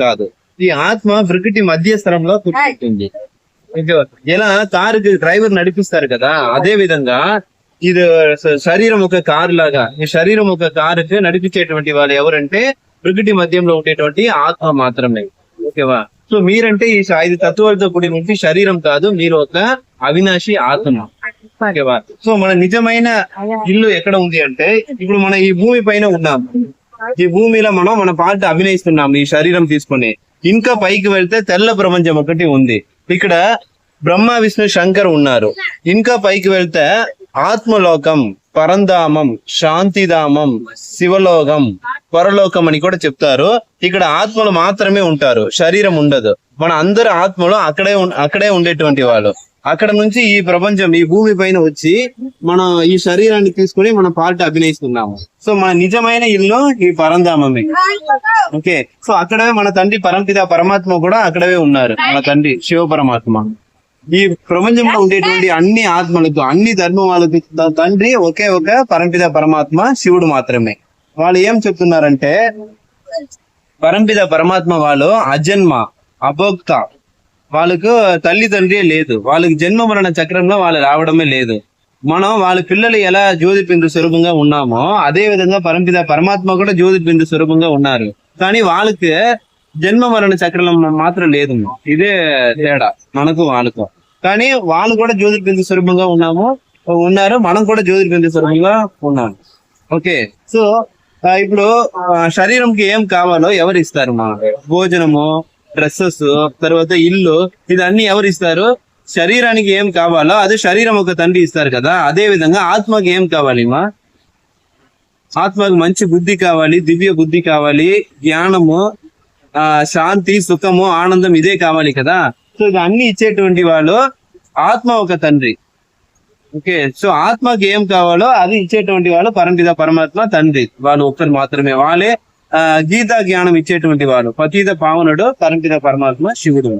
కాదు. ఈ ఆత్మ ప్రకృతి మధ్యస్థరంలో కూర్చుంటుంది. ఎలా కారుకి డ్రైవర్ నడిపిస్తారు కదా, అదే విధంగా ఇది శరీరం ఒక కారు లాగా. ఈ శరీరం ఒక కారుకి నడిపించేటువంటి వాళ్ళు ఎవరంటే ప్రకృతి మధ్యంలో ఉండేటువంటి ఆత్మ మాత్రమే. ఓకేవా? సో మీరంటే ఈ 5 తత్వాలతో కూడిన శరీరం కాదు, మీరు ఒక అవినాశి ఆత్మ. ఓకేవా? సో మన నిజమైన ఇల్లు ఎక్కడ ఉంది అంటే ఇప్పుడు మనం ఈ భూమి పైన ఉన్నాం. ఈ భూమిలో మనం మన పాట అభినయిస్తున్నాం ఈ శరీరం తీసుకుని. ఇంకా పైకి వెళ్తే తెల్ల ప్రపంచం ఒకటి ఉంది. ఇక్కడ బ్రహ్మ విష్ణు శంకర్ ఉన్నారు. ఇంకా పైకి వెళ్తే ఆత్మలోకం, పరంధామం, శాంతిధామం, శివలోకం, పరలోకం అని కూడా చెప్తారు. ఇక్కడ ఆత్మలు మాత్రమే ఉంటారు, శరీరం ఉండదు. మన అందరు ఆత్మలు అక్కడే ఉండేటువంటి వాళ్ళు. అక్కడ నుంచి ఈ ప్రపంచం ఈ భూమి పైన వచ్చి మనం ఈ శరీరాన్ని తీసుకుని మన పాట అభినయిస్తున్నాము. సో మన నిజమైన ఇల్లు ఈ పరంధామమే. ఓకే, సో అక్కడే మన తండ్రి పరంపిత పరమాత్మ కూడా అక్కడే ఉన్నారు. మన తండ్రి శివ పరమాత్మ. ఈ ప్రపంచంలో ఉండేటువంటి అన్ని ఆత్మలకు, అన్ని ధర్మాలకు తండ్రి ఒకే ఒక పరంపిత పరమాత్మ శివుడు మాత్రమే. వాళ్ళు ఏం చెప్తున్నారంటే పరంపిత పరమాత్మ వాళ్ళు అజన్మ, అభోక్త, వాళ్ళకు తల్లి తండ్రి లేదు, వాళ్ళకి జన్మ మరణ చక్రంలో వాళ్ళు రావడమే లేదు. మనం వాళ్ళ పిల్లలు ఎలా జ్యోతిర్బిందు స్వరూపంగా ఉన్నామో అదే విధంగా పరంపిత పరమాత్మ కూడా జ్యోతిర్బిందు స్వరూపంగా ఉన్నారు. కానీ వాళ్ళకి జన్మ మరణ చక్రం మాత్రం లేదు. ఇదే తేడా మనకు వాళ్ళకు. కానీ వాళ్ళు కూడా జ్యోతిర్బిందు స్వరూపంగా ఉన్నారు, మనం కూడా జ్యోతిర్బిందు స్వరూపంగా ఉన్నాము. ఓకే, సో ఇప్పుడు శరీరంకి ఏం కావాలో ఎవరు ఇస్తారు? మా భోజనము, డ్రెస్సెస్, తర్వాత ఇల్లు, ఇదన్నీ ఎవరు ఇస్తారు? శరీరానికి ఏం కావాలో అది శరీరం ఒక తండ్రి ఇస్తారు కదా. అదే విధంగా ఆత్మకి ఏం కావాలి? మా ఆత్మకి మంచి బుద్ధి కావాలి, దివ్య బుద్ధి కావాలి, జ్ఞానము, శాంతి, సుఖము, ఆనందం ఇదే కావాలి కదా. సో ఇది అన్ని ఇచ్చేటువంటి వాళ్ళు ఆత్మ ఒక తండ్రి. ఓకే, సో ఆత్మకి ఏం కావాలో అది ఇచ్చేటువంటి వాళ్ళు పరంపిత పరమాత్మ తండ్రి. వాళ్ళు ఒక్కరు మాత్రమే. వాళ్ళే గీతా జ్ఞానం ఇచ్చేటువంటి వాళ్ళు. పతిత పావనుడు పరంపిత పరమాత్మ శివుడు.